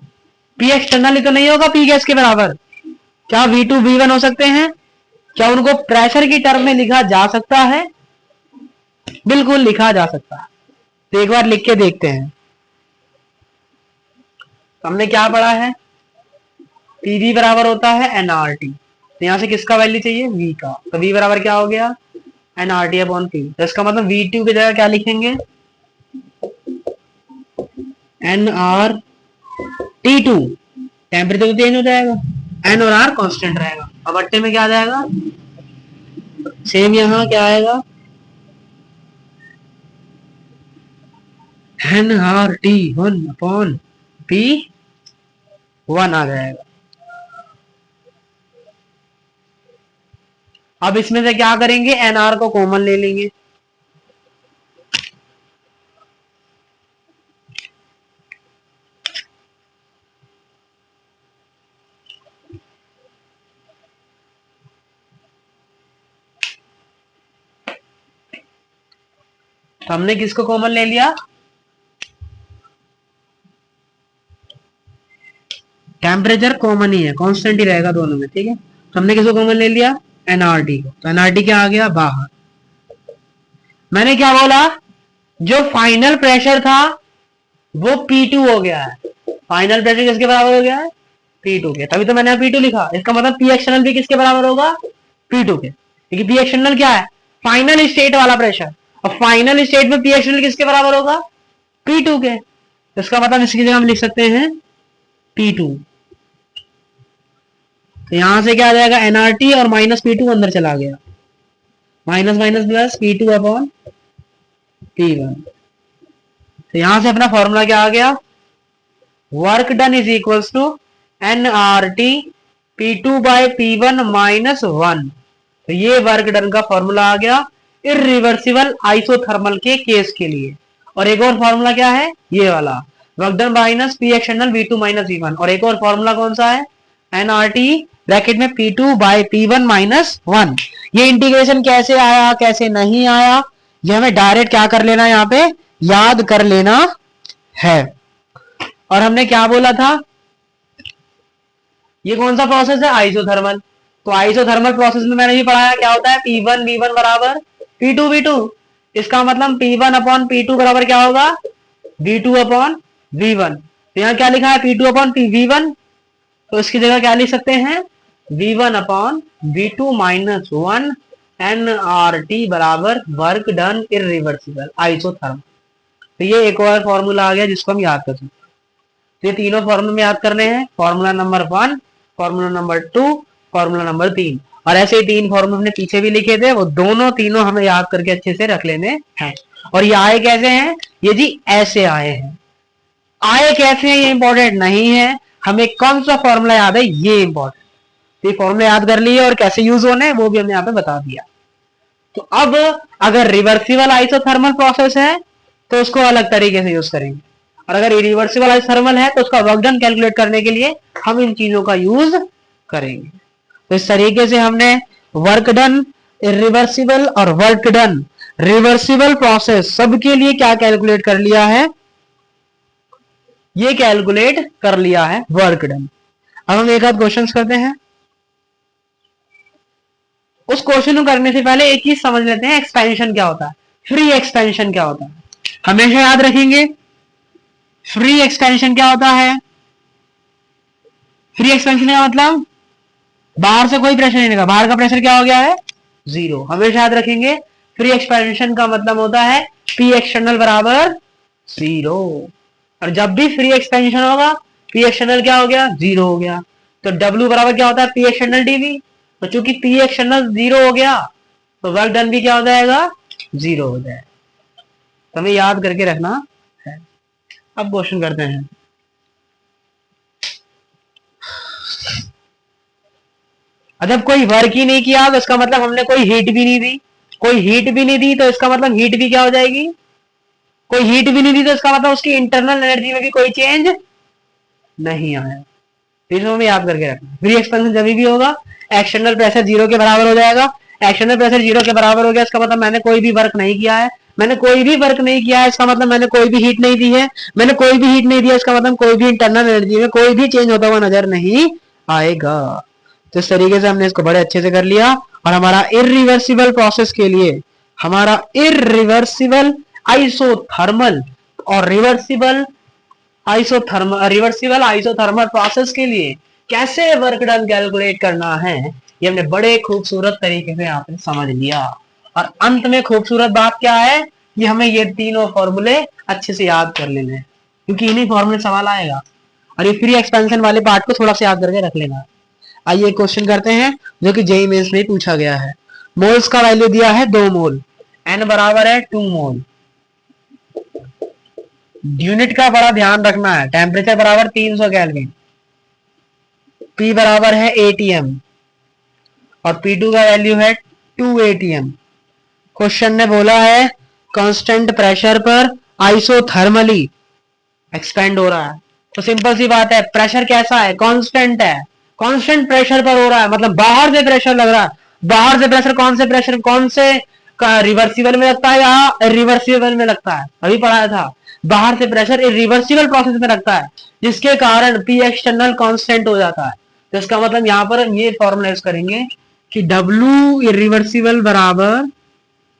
पी एक्सटर्नल तो नहीं होगा पी गैस के बराबर, क्या V2 V1 हो सकते हैं, क्या उनको प्रेशर की टर्म में लिखा जा सकता है, बिल्कुल लिखा जा सकता है। तो एक बार लिख के देखते हैं। हमने क्या पढ़ा है, पीवी बराबर होता है एनआरटी। तो यहां से किसका वैल्यू चाहिए, वी का। तो वी बराबर क्या हो गया, एनआरटी अपॉन पी। तो इसका मतलब V2 की जगह क्या लिखेंगे, NR-T2। टेम्परेचर तो चेंज हो जाएगा, एन और आर कांस्टेंट रहेगा। अब अट्टे में क्या आ जाएगा, सेम यहां क्या आएगा, NR-T1 अपॉन P1 आ जाएगा। अब इसमें से क्या करेंगे, एनआर को कॉमन ले लेंगे। तो हमने किसको कॉमन ले लिया, टेम्परेचर कॉमन ही है, कांस्टेंट ही रहेगा दोनों में, ठीक है। तो हमने किसको कॉमन ले लिया, एनआरटी को, तो एनआरटी क्या आ गया बाहर। मैंने क्या बोला, जो फाइनल प्रेशर था वो P2 हो गया है, फाइनल प्रेशर किसके बराबर हो गया है, P2 के, तभी तो मैंने P2 लिखा। इसका मतलब P एक्सटर्नल भी किसके बराबर होगा, P2 के, क्योंकि P एक्सटर्नल क्या है, फाइनल स्टेट वाला प्रेशर, और फाइनल स्टेट में P एक्सटर्नल किसके बराबर होगा, P2 के। तो इसका मतलब इसकी जगह हम लिख सकते हैं P2। तो यहां से क्या आ जाएगा, एनआरटी और माइनस P2 अंदर चला गया, minus minus plus P2 upon P1। तो यहां से अपना फॉर्मूला क्या आ गया, work done is equals to nRT P2 by P1 minus 1। तो ये वर्क डन का फॉर्मूला आ गया इरिवर्सिबल आइसोथर्मल के केस के लिए। और एक और फॉर्मूला क्या है, ये वाला, work done minus P external V2 minus V1। और एक और फॉर्मूला कौन सा है, एनआरटी ब्रैकेट में P2 बाय P1 माइनस 1। ये इंटीग्रेशन कैसे आया कैसे नहीं आया, ये हमें डायरेक्ट क्या कर लेना, यहाँ पे याद कर लेना है। और हमने क्या बोला था, ये कौन सा प्रोसेस है, आइसोथर्मल। तो आइसोथर्मल प्रोसेस में मैंने ये पढ़ाया क्या होता है, P1 V1 बराबर P2 V2। इसका मतलब P1 अपॉन P2 बराबर क्या होगा, V2 अपॉन V1। तो यहाँ क्या लिखा है, P2 अपॉन V1, तो इसकी जगह क्या लिख सकते हैं, V1 upon V2 minus 1 NRT बराबर वर्क डन इरिवर्सिबल आइसोथर्मल। तो ये एक और फॉर्मूला आ गया जिसको हम याद कर सकते हैं। तो ये तीनों फॉर्मूला में याद करने हैं, formula number 1, formula number 2, formula number 3। और ऐसे ही 3 फॉर्मूला हमने पीछे भी लिखे थे, वो दोनों तीनों हमें याद करके अच्छे से रख लेने हैं। और ये आए कैसे हैं, ये जी ऐसे आए हैं। आए कैसे हैं ये इंपॉर्टेंट नहीं है, हमें कौन सा फॉर्मूला याद है ये इंपॉर्टेंट। ये फॉर्मूला याद कर लिए और कैसे यूज होने वो भी हमने यहाँ पे बता दिया। तो अब अगर रिवर्सिबल आइसोथर्मल प्रोसेस है तो उसको अलग तरीके से यूज करेंगे, और अगर इरिवर्सिबल आइसोथर्मल है तो उसका वर्क डन कैलकुलेट करने के लिए हम इन चीजों का यूज करेंगे। तो इस तरीके से हमने वर्क डन इरिवर्सिबल और वर्क डन रिवर्सिबल प्रोसेस सबके लिए क्या कैलकुलेट कर लिया है, ये कैलकुलेट कर लिया है वर्क डन। अब हम एक आध क्वेश्चन करते हैं। उस क्वेश्चन को करने से पहले एक चीज समझ लेते हैं, एक्सपेंशन क्या होता है, फ्री एक्सपेंशन क्या होता है। हमेशा याद रखेंगे फ्री एक्सपेंशन क्या होता है। फ्री एक्सपेंशन का मतलब बाहर से कोई प्रेशर नहीं लगा, बाहर का प्रेशर क्या हो गया है, 0। हमेशा याद रखेंगे फ्री एक्सपेंशन का मतलब होता है P एक्सटर्नल बराबर 0। और जब भी फ्री एक्सपेंशन होगा P एक्सटर्नल क्या हो गया, 0 हो गया। तो W बराबर क्या होता है, P एक्सटर्नल dV। तो चूंकि P एक्सटर्नल 0 हो गया तो वर्क डन भी क्या हो जाएगा, 0 हो जाएगा। तो हमें याद करके रखना है। अब क्वेश्चन करते हैं। जब कोई वर्क ही नहीं किया तो इसका मतलब हमने कोई हीट भी नहीं दी, कोई हीट भी नहीं दी तो इसका मतलब हीट भी क्या हो जाएगी, कोई हीट भी नहीं दी तो इसका मतलब उसकी इंटरनल एनर्जी में भी कोई चेंज नहीं आया। तो इसमें हमें याद करके रखना, फ्री एक्सपेंशन जब भी होगा एक्सटर्नल प्रेशर 0 के बराबर हो जाएगा। एक्सटर्नल प्रेशर 0 के बराबर हो गया इसका मतलब मैंने कोई भी वर्क नहीं किया है, मैंने कोई भी वर्क नहीं किया है इसका मतलब मैंने कोई भी हीट नहीं दी है, मैंने कोई भी हीट नहीं दिया इसका मतलब कोई भी इंटरनल एनर्जी में कोई भी चेंज होता हुआ नजर नहीं आएगा। तो इस तरीके से हमने इसको बड़े अच्छे से कर लिया। और हमारा इरिवर्सिबल प्रोसेस के लिए, हमारा इरिवर्सिबल आइसोथर्मल और रिवर्सिबल आइसोथर्मल प्रोसेस के लिए कैसे वर्क डन कैलकुलेट करना है ये हमने बड़े खूबसूरत तरीके से यहाँ पे समझ लिया। और अंत में खूबसूरत बात क्या है कि हमें ये तीनों फॉर्मूले अच्छे से याद कर लेने हैं, क्योंकि इन्हीं फॉर्मूले सवाल आएगा। और ये फ्री एक्सपेंशन वाले पार्ट को थोड़ा सा याद करके रख लेना। आइए क्वेश्चन करते हैं जो कि जेईई मेंस में पूछा गया है। मोल्स का वैल्यू दिया है 2 मोल, n बराबर है 2 मोल। यूनिट का बड़ा ध्यान रखना है, टेम्परेचर बराबर 300 केल्विन, P बराबर है ATM और P2 का वैल्यू है 2 ATM। क्वेश्चन ने बोला है कांस्टेंट प्रेशर पर आइसोथर्मली एक्सपेंड हो रहा है। तो सिंपल सी बात है, प्रेशर कैसा है, कांस्टेंट है, कांस्टेंट प्रेशर पर हो रहा है, मतलब बाहर से प्रेशर लग रहा है। बाहर से प्रेशर कौन से रिवर्सिबल में लगता है या इरिवर्सिबल में लगता है? अभी पढ़ाया था, बाहर से प्रेशर इरिवर्सिबल प्रोसेस में लगता है, जिसके कारण पी एक्सटर्नल कांस्टेंट हो जाता है। तो इसका मतलब यहाँ पर ये फॉर्मूला यूज करेंगे कि डब्ल्यू इरिवर्सिबल बराबर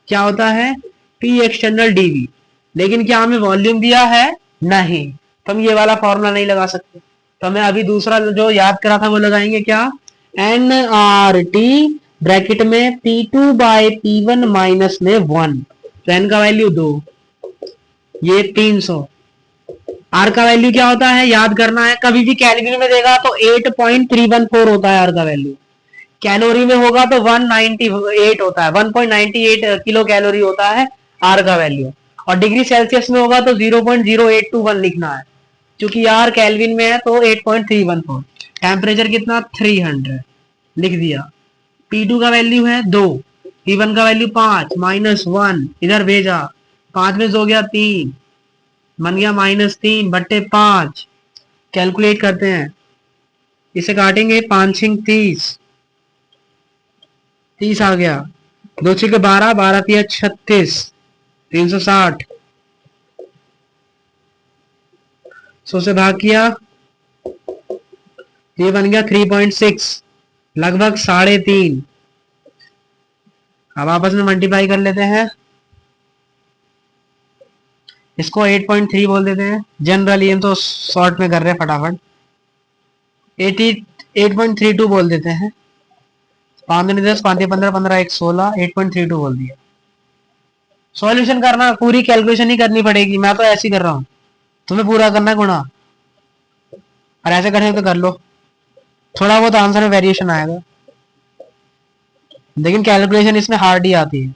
क्या होता है, पी एक्सटर्नल डीवी। लेकिन क्या हमें वॉल्यूम दिया है? नहीं, तो हम ये वाला फॉर्मूला नहीं लगा सकते। तो हमें अभी दूसरा जो याद करा था वो लगाएंगे, क्या, एन आर टी ब्रैकेट में P2 बाय P1 माइनस में 1, तो एन का वैल्यू 2, ये 300। आर का वैल्यू क्या होता है, याद करना है, कभी भी कैलोरी में देगा तो 8.314 होता है आर का वैल्यू, कैलोरी में होगा तो 198 होता है, 1.98 किलो कैलोरी होता है आर का वैल्यू, और डिग्री सेल्सियस में होगा तो 0.0821 लिखना है, क्योंकि आर केल्विन में है तो 8.314। टेम्परेचर कितना, 300 लिख दिया। P2 का वैल्यू है 2, P1 का वैल्यू 5 माइनस 1 इधर भेजा, 5 में हो गया 3, बन गया -3 बट्टे 5। कैलकुलेट करते हैं, इसे काटेंगे, 5 6 30, 30 आ गया, 2 6 12, 12 3 36, 360, 100 से भाग किया, ये बन गया 3.6, लगभग 3.5। अब आपस में मल्टीप्लाई कर लेते हैं, इसको 8.3 बोल देते हैं, जनरली हम तो शॉर्ट में कर रहे हैं फटाफट, 8.32 बोल देते हैं, 5 10 5 15 15 1 16, 8.32 बोल दिया। सॉल्यूशन करना, पूरी कैलकुलेशन ही करनी पड़ेगी, मैं तो ऐसे ही कर रहा हूँ, तुम्हें पूरा करना है गुणा, और ऐसे करें तो कर लो, थोड़ा बहुत आंसर में वेरिएशन आएगा, लेकिन कैलकुलेशन इसमें हार्ड ही आती है।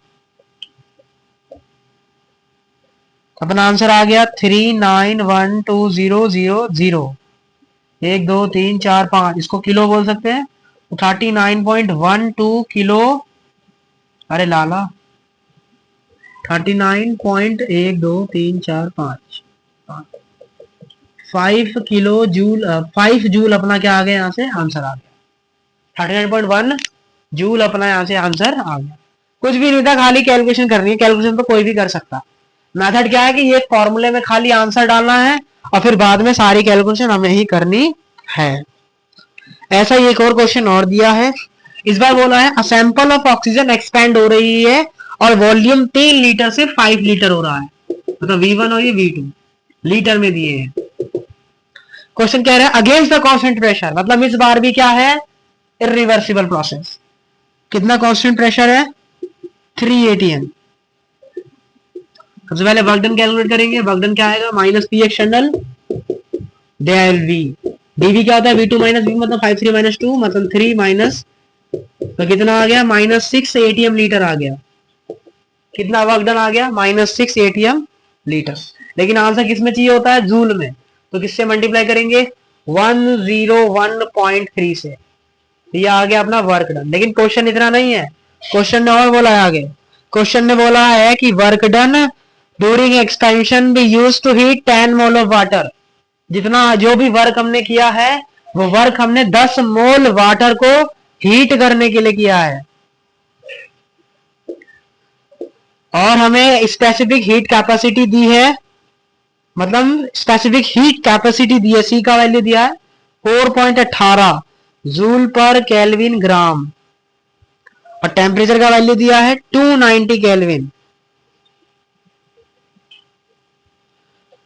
अपना आंसर आ गया 391200, 1 2 3 4 5, इसको किलो बोल सकते हैं, 39.12 किलो, अरे लाला 39.1234 5 किलो जूल, 5 जूल अपना क्या आ गया, यहाँ से आंसर आ गया 39.1 जूल, अपना यहाँ से आंसर आ गया। कुछ भी नहीं था, खाली कैलकुलेशन करनी है, कैलकुलेशन तो कोई भी कर सकता। मेथड क्या है कि ये फॉर्मूले में खाली आंसर डालना है और फिर बाद में सारी कैलकुलेशन हमें ही करनी है। ऐसा ही एक और क्वेश्चन और दिया है, इस बार बोला है, a sample of oxygen expand हो रही है और वॉल्यूम 3 लीटर से 5 लीटर हो रहा है, मतलब V1 और ये V2 लीटर में दिए हैं। क्वेश्चन कह रहा है अगेंस्ट द कांस्टेंट प्रेशर, मतलब इस बार भी क्या है, इरिवर्सिबल प्रोसेस। कितना कांस्टेंट प्रेशर है, 3 atm। सबसे पहले वर्क डन कैलकुलेट करेंगे, वर्क डन क्या आएगा, minus P external del V, dV क्या होता है, V2 माइनस V, मतलब 5 3 माइनस 2 मतलब 3 माइनस, तो कितना आ गया, -6 atm लीटर आ गया। कितना वर्क डन आ गया, -6 atm लीटर। लेकिन आंसर किस में चाहिए होता है, जूल में, तो किससे मल्टीप्लाई करेंगे, 101.3 से, ये आ गया अपना वर्क डन। लेकिन क्वेश्चन इतना नहीं है, क्वेश्चन ने और बोला है आगे, क्वेश्चन ने बोला है कि work done during expansion be used to heat 10 mole of water. जितना जो भी वर्क हमने किया है वो वर्क हमने 10 मोल वाटर को हीट करने के लिए किया है, और हमें स्पेसिफिक हीट कैपेसिटी दी है, मतलब स्पेसिफिक हीट कैपेसिटी दी है, सी का वैल्यू दिया है 4.18 जूल पर केल्विन ग्राम, और टेम्परेचर का वैल्यू दिया है 290 केल्विन।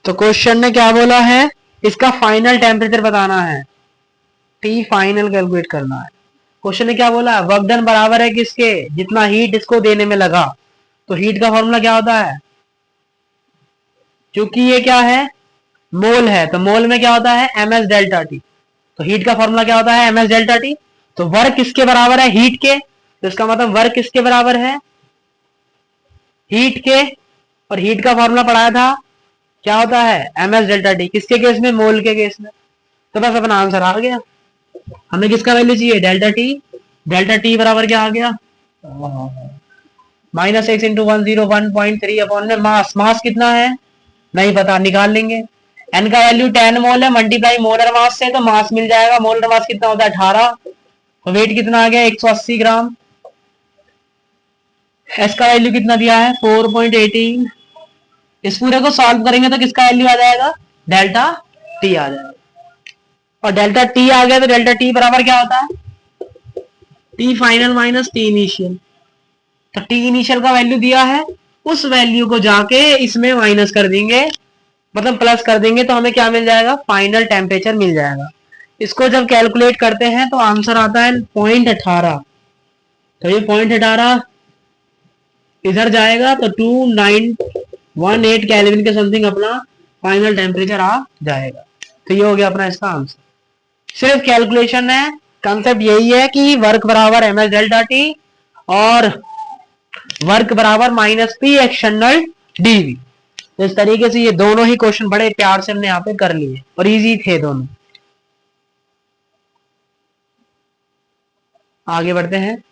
तो क्वेश्चन ने क्या बोला है, इसका फाइनल टेम्परेचर बताना है, टी फाइनल कैलकुलेट करना है। क्वेश्चन ने क्या बोला, वर्क डन बराबर है किसके, जितना हीट इसको देने में लगा। तो हीट का फॉर्मूला क्या होता है, क्योंकि ये क्या है, मोल है, तो मोल में क्या होता है, ms डेल्टा टी। तो हीट का फॉर्मूला क्या होता है, ms डेल्टा टी। तो वर्क किसके बराबर है, हीट के, तो इसका मतलब वर्क किसके बराबर है, हीट के, और हीट का फॉर्मूला पढ़ाया था, क्या होता है, ms डेल्टा टी, किसके केस में, मोल के केस में। तो बस अपना आंसर आ गया। हमें किसका वैल्यू चाहिए, डेल्टा टी, डेल्टा टी बराबर क्या आ गया, -6 × 101.3 अपॉन में मास, मास कितना है नहीं पता, निकाल लेंगे। एन का वैल्यू 10 मोल है, मल्टीप्लाई मोलर मास से, तो मास मिल जाएगा, मोलर मास कितना होता है 18, तो वेट कितना आ गया 180 ग्राम। एस का वैल्यू कितना दिया है 4.18। इस पूरे को सॉल्व करेंगे तो किसका वैल्यू आ जाएगा, डेल्टा टी आ जाएगा। और डेल्टा टी आ गया तो डेल्टा टी बराबर क्या होता है, T final minus T initial. तो टी इनिशियल का वैल्यू दिया है, उस वैल्यू को जाके इसमें माइनस कर देंगे, मतलब प्लस कर देंगे, तो हमें क्या मिल जाएगा, फाइनल टेम्परेचर मिल जाएगा। इसको जब कैलकुलेट करते हैं तो आंसर आता है 0.18। तो ये 0.18 इधर जाएगा तो 2918 केल्विन के समथिंग अपना फाइनल टेम्परेचर आ जाएगा। तो ये हो गया अपना इसका आंसर। सिर्फ कैलकुलेशन है, कंसेप्ट यही है कि वर्क बराबर एम एस डेल्टा टी और वर्क बराबर माइनस पी एक्सटर्नल डीवी। तो इस तरीके से ये दोनों ही क्वेश्चन बड़े प्यार से हमने यहाँ पे कर लिए और इजी थे दोनों। आगे बढ़ते हैं।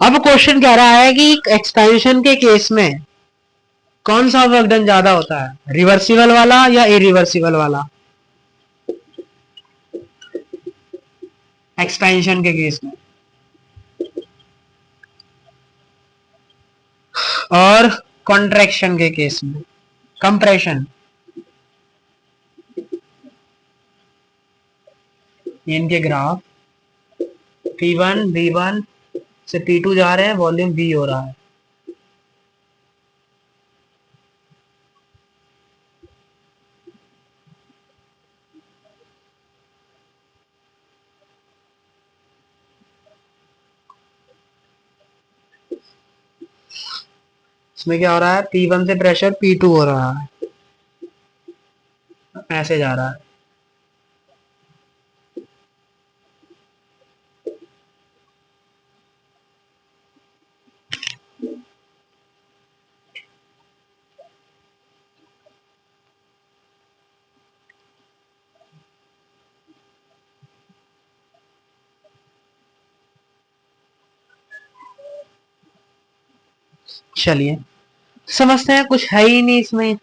अब क्वेश्चन कह रहा है कि एक्सपेंशन के केस में कौन सा वर्क डन ज्यादा होता है, रिवर्सिबल वाला या इरिवर्सिबल वाला। एक्सपेंशन के केस में और कॉन्ट्रैक्शन के केस में, कंप्रेशन, इनके ग्राफ P1 V1 से P2 जा रहे हैं, वॉल्यूम V हो रहा है। इसमें क्या हो रहा है, P1 से प्रेशर P2 हो रहा है, ऐसे जा रहा है। चलिए समझते हैं, कुछ है ही नहीं इसमें,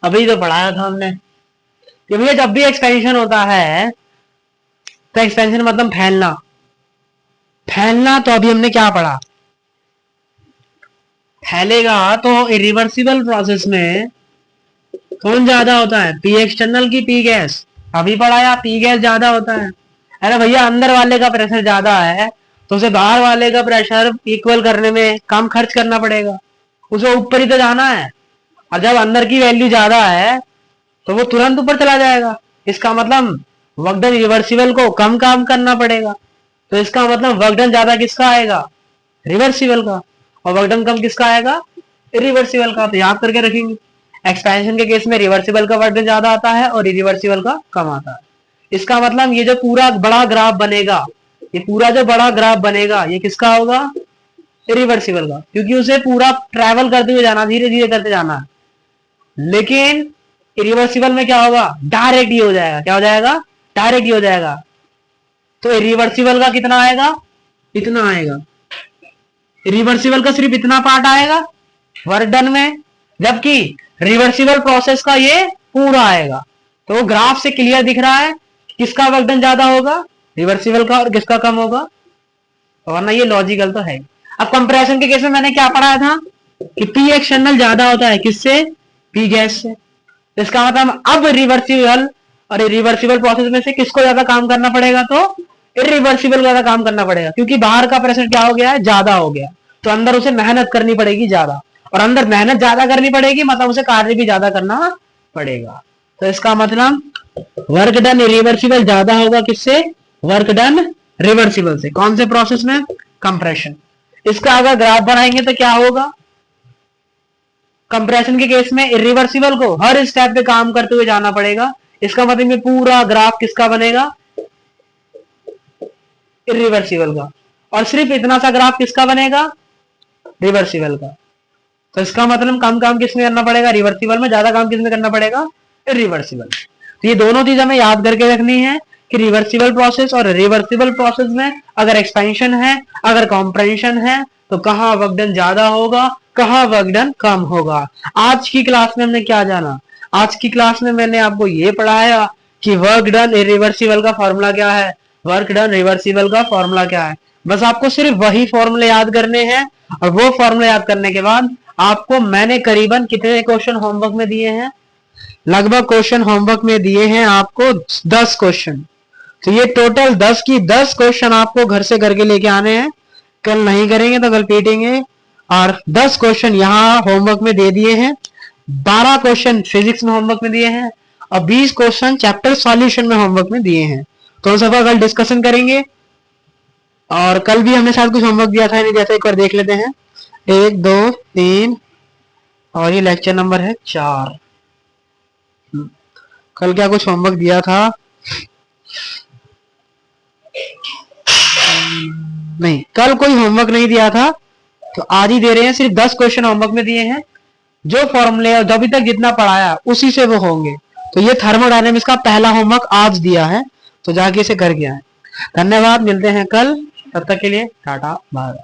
अभी तो पढ़ाया था हमने कि भैया जब भी एक्सपेंशन होता है तो एक्सपेंशन मतलब फैलना, फैलना। तो अभी हमने क्या पढ़ा, फैलेगा तो इरिवर्सिबल प्रोसेस में कौन ज्यादा होता है, पी एक्सटर्नल की पी गैस। अभी पढ़ाया पी गैस ज्यादा होता है। अरे भैया अंदर वाले का प्रेशर ज्यादा है तो उसे बाहर वाले का प्रेशर इक्वल करने में कम खर्च करना पड़ेगा, उसे ऊपर ही तो जाना है। और जब अंदर की वैल्यू ज्यादा है तो वो तुरंत ऊपर चला जाएगा। इसका मतलब वर्क डन रिवर्सिबल को कम काम करना पड़ेगा। तो इसका मतलब वर्क डन ज्यादा किसका आएगा, रिवर्सिबल का, और वर्क डन कम किसका आएगा, इरिवर्सिबल का। तो याद करके रखेंगे, एक्सपेंशन के केस में रिवर्सिबल का वर्क डन ज्यादा आता है और इरिवर्सिबल का कम आता है। इसका मतलब ये जो पूरा बड़ा ग्राफ बनेगा, ये पूरा जो बड़ा ग्राफ बनेगा ये किसका होगा, इरिवर्सिबल का, क्योंकि उसे पूरा ट्रैवल करते हुए जाना, धीरे धीरे करते जाना है। लेकिन इरिवर्सिबल में क्या होगा, डायरेक्ट ही हो जाएगा। क्या हो जाएगा, डायरेक्ट ही हो जाएगा। तो इरिवर्सिबल का कितना आएगा, इतना आएगा। रिवर्सिबल का सिर्फ इतना पार्ट आएगा वर्क डन में, जबकि रिवर्सिबल प्रोसेस का ये पूरा आएगा। तो ग्राफ से क्लियर दिख रहा है किसका वर्क डन ज्यादा होगा, रिवर्सिबल का, और किसका कम होगा। वरना ये लॉजिकल तो है। अब कंप्रेशन के केस में मैंने क्या पढ़ाया था कि पी एक्सटर्नल ज्यादा होता है किससे, पी गैस से। इसका मतलब अब रिवर्सिबल और रिवर्सिबल प्रोसेस में से किसको ज्यादा काम करना पड़ेगा, तो इरिवर्सिबल ज्यादा काम करना पड़ेगा, क्योंकि बाहर का प्रेशर क्या हो गया है, ज्यादा हो गया। तो अंदर उसे मेहनत करनी पड़ेगी ज्यादा, और अंदर मेहनत ज्यादा करनी पड़ेगी मतलब उसे कार्य भी ज्यादा करना पड़ेगा। तो इसका मतलब वर्क डन इरिवर्सिबल ज्यादा होगा किससे, वर्क डन रिवर्सिबल से। कौन से प्रोसेस में, कंप्रेशन। इसका अगर ग्राफ बनाएंगे तो क्या होगा, कंप्रेशन के केस में इरिवर्सिबल को हर स्टेप पे काम करते हुए जाना पड़ेगा। इसका मतलब ये पूरा ग्राफ किसका बनेगा, इरिवर्सिबल का। और सिर्फ इतना सा ग्राफ किसका बनेगा, रिवर्सिबल का। तो इसका मतलब कम काम किसमें करना पड़ेगा, रिवर्सिबल में, ज्यादा काम किसमें करना पड़ेगा, इरिवर्सिबल। तो ये दोनों चीज हमें याद करके रखनी है कि रिवर्सिबल प्रोसेस और रिवर्सिबल प्रोसेस में अगर एक्सपेंशन है, अगर कॉम्प्रेंशन है, तो कहाँ वर्क डन ज्यादा होगा, कहाँ वर्क डन कम होगा। आज की क्लास में हमने क्या जाना? आज की क्लास में मैंने आपको ये पढ़ाया कि वर्क डन इरिवर्सिबल का फॉर्मूला क्या है, वर्क डन रिवर्सिबल का फॉर्मूला क्या है। बस आपको सिर्फ वही फॉर्मूले याद करने हैं, और वो फॉर्मूले याद करने के बाद आपको मैंने करीबन कितने क्वेश्चन होमवर्क में दिए हैं? लगभग क्वेश्चन होमवर्क में दिए हैं आपको 10 क्वेश्चन। तो ये टोटल 10 की 10 क्वेश्चन आपको घर से करके लेके आने हैं। कल नहीं करेंगे तो कल पीटेंगे। और 10 क्वेश्चन यहाँ होमवर्क में दे दिए हैं, 12 क्वेश्चन फिजिक्स में होमवर्क में दिए हैं, और 20 क्वेश्चन चैप्टर सॉल्यूशन में होमवर्क में दिए हैं। तो सब कल डिस्कशन करेंगे। और कल भी हमने शायद कुछ होमवर्क दिया था, नहीं दिया था, एक बार देख लेते हैं। 1 2 3 और ये लेक्चर नंबर है 4। कल क्या कुछ होमवर्क दिया था? नहीं, कल कोई होमवर्क नहीं दिया था, तो आज ही दे रहे हैं। सिर्फ 10 क्वेश्चन होमवर्क में दिए हैं। जो फॉर्मूले और अभी तक जितना पढ़ाया उसी से वो होंगे। तो ये थर्मोडायनेमिक्स का पहला होमवर्क आज दिया है, तो जाके इसे करके आए। धन्यवाद, मिलते हैं कल। तब तक के लिए टाटा बाय।